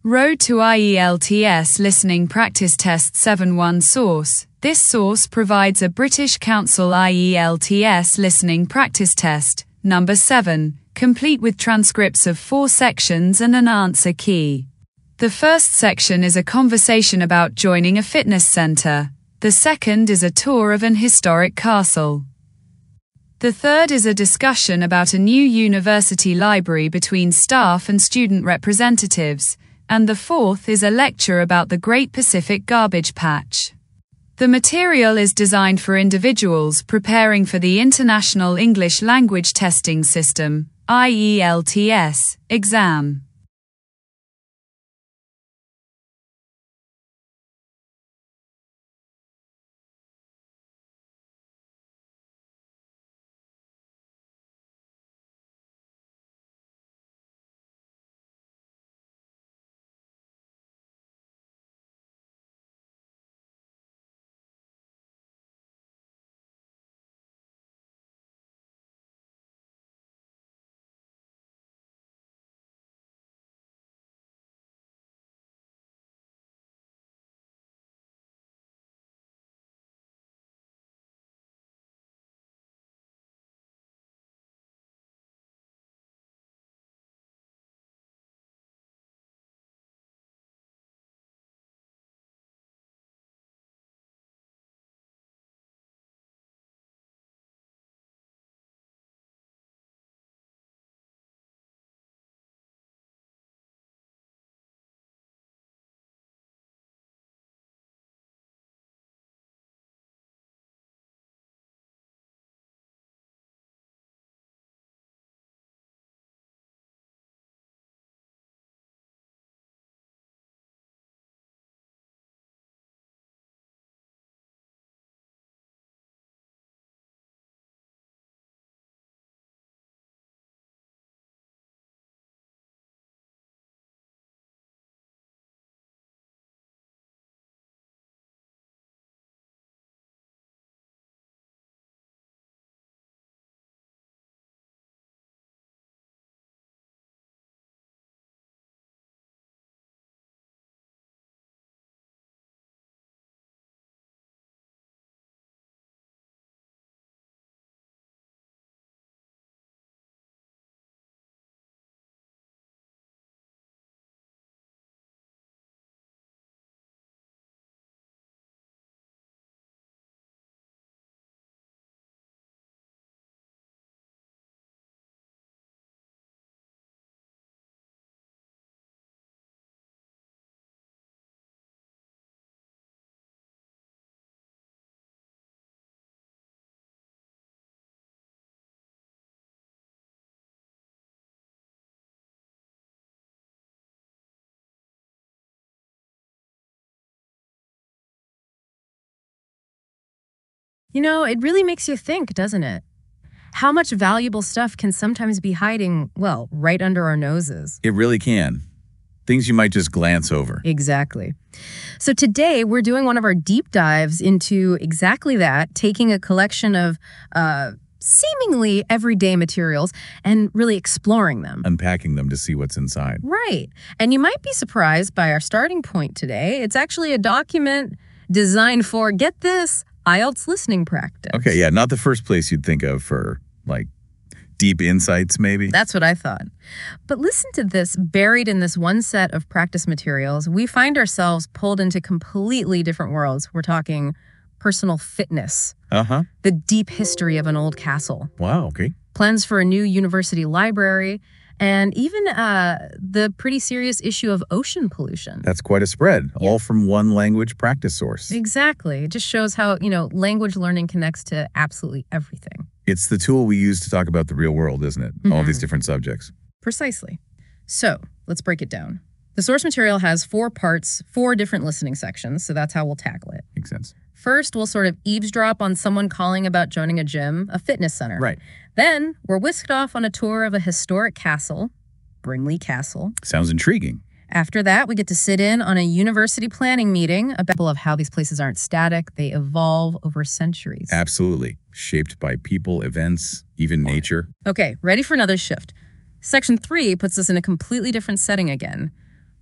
Road to IELTS Listening Practice Test 7.1 Source. This source provides a British Council IELTS Listening Practice Test, number 7, complete with transcripts of 4 sections and an answer key. The first section is a conversation about joining a fitness centre. The second is a tour of an historic castle. The third is a discussion about a new university library between staff and student representatives. And the fourth is a lecture about the Great Pacific Garbage Patch. The material is designed for individuals preparing for the International English Language Testing System, IELTS, exam. You know, it really makes you think, doesn't it? How much valuable stuff can sometimes be hiding, well, right under our noses. It really can. Things you might just glance over. Exactly. So today we're doing one of our deep dives into exactly that, taking a collection of seemingly everyday materials and really exploring them. Unpacking them to see what's inside. Right. And you might be surprised by our starting point today. It's actually a document designed for, get this, IELTS listening practice. Okay, yeah, not the first place you'd think of for, like, deep insights, maybe. That's what I thought. But listen to this. Buried in this one set of practice materials, we find ourselves pulled into completely different worlds. We're talking personal fitness. The deep history of an old castle. Wow, okay. Plans for a new university library, and even the pretty serious issue of ocean pollution. That's quite a spread, all from one language practice source. Exactly. It just shows how, language learning connects to absolutely everything. It's the tool we use to talk about the real world, isn't it? All these different subjects. Precisely. So let's break it down. The source material has 4 parts, 4 different listening sections, so that's how we'll tackle it. Makes sense. First, we'll sort of eavesdrop on someone calling about joining a gym, a fitness center. Right. Then, we're whisked off on a tour of a historic castle, Bringley Castle. Sounds intriguing. After that, we get to sit in on a university planning meeting about how these places aren't static, they evolve over centuries. Absolutely. Shaped by people, events, even nature. Okay, ready for another shift. Section 3 puts us in a completely different setting again.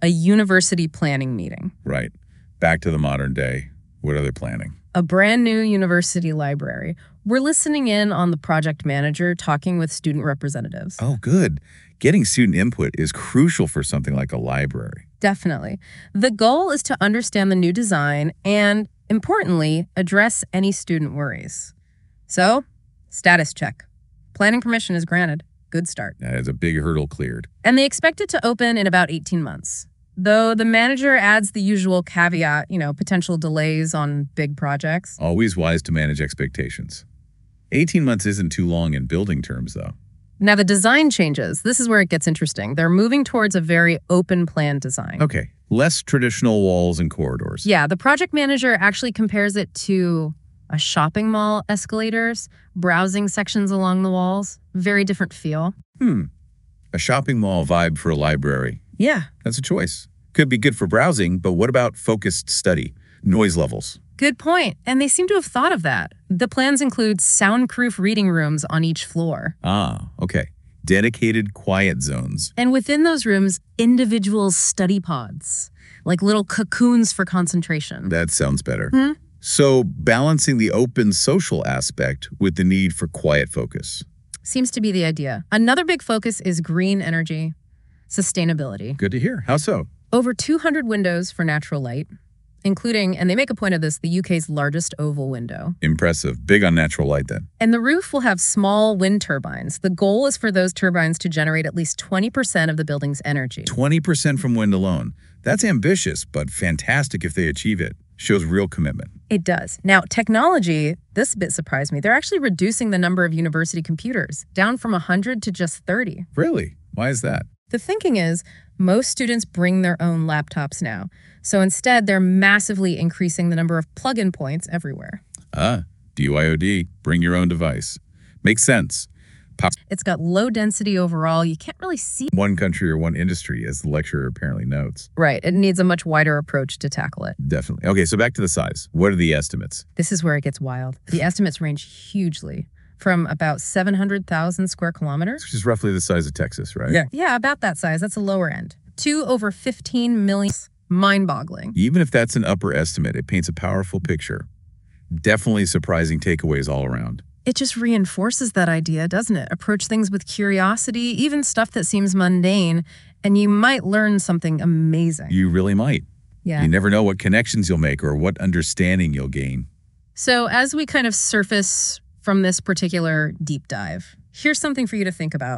A university planning meeting. Right. Back to the modern day. What are they planning? A brand new university library. We're listening in on the project manager talking with student representatives. Oh, good. Getting student input is crucial for something like a library. Definitely. The goal is to understand the new design and, importantly, address any student worries. So, status check. Planning permission is granted. Good start. That is a big hurdle cleared. And they expect it to open in about 18 months. Though the manager adds the usual caveat, potential delays on big projects. Always wise to manage expectations. 18 months isn't too long in building terms, though. Now the design changes. This is where it gets interesting. They're moving towards a very open plan design. Okay, less traditional walls and corridors. Yeah, the project manager actually compares it to a shopping mall escalators, browsing sections along the walls. Very different feel. A shopping mall vibe for a library. Yeah. That's a choice. Could be good for browsing, but what about focused study? Noise levels. Good point. And they seem to have thought of that. The plans include soundproof reading rooms on each floor. Ah, okay. Dedicated quiet zones. And within those rooms, individual study pods, like little cocoons for concentration. That sounds better. So balancing the open social aspect with the need for quiet focus. Seems to be the idea. Another big focus is green energy, sustainability. Good to hear. How so? Over 200 windows for natural light, including, and they make a point of this, the UK's largest oval window. Impressive. Big on natural light then. And the roof will have small wind turbines. The goal is for those turbines to generate at least 20% of the building's energy. 20% from wind alone. That's ambitious, but fantastic if they achieve it. Shows real commitment. It does. Now, technology, this bit surprised me. They're actually reducing the number of university computers, down from 100 to just 30. Really? Why is that? The thinking is most students bring their own laptops now. So instead, they're massively increasing the number of plug-in points everywhere. DYOD, bring your own device. Makes sense. It's got low density overall. You can't really see one country or one industry, as the lecturer apparently notes. Right. It needs a much wider approach to tackle it. Definitely. Okay, so back to the size. What are the estimates? This is where it gets wild. The estimates range hugely, from about 700,000 square kilometers. Which is roughly the size of Texas, right? Yeah, about that size. That's the lower end. To over 15 million. Mind-boggling. Even if that's an upper estimate, it paints a powerful picture. Definitely surprising takeaways all around. It just reinforces that idea, doesn't it? Approach things with curiosity, even stuff that seems mundane, and you might learn something amazing. You really might. Yeah. You never know what connections you'll make or what understanding you'll gain. So as we kind of surface from this particular deep dive, here's something for you to think about.